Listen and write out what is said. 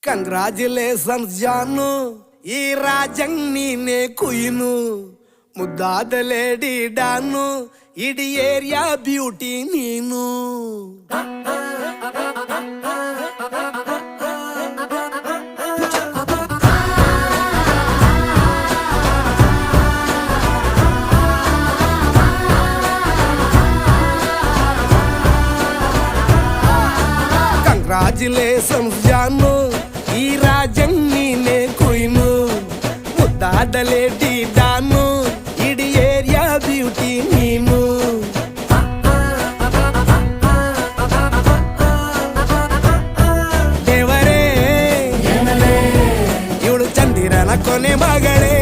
Congratulations ಜಾನು, ಈ ರಾಜಂಗ್ ನೀನೆ ಕುಯ್ನು, ಮುದ್ದಾದ ಲೇಡಿ ಡಾನು, ಇಡೀ ಏರಿಯಾ ಬ್ಯೂಟಿ ನೀನು. ಕಂಗ್ರಾಚುಲೇಷನ್ಸ್ ಜಾನು, ಈ ರಾಜಂಗ್ ನೀನೆ ಕುಯ್ನು, ಮುದ್ದಾದ ಲೇಡಿ ಡಾನು, ಇಡೀ ಏರಿಯಾ ಬ್ಯೂಟಿ ನೀನು. ದೇವರೇ ಇವಳು ಚಂದಿರನ ಕೊನೆ ಮಗಳೇ.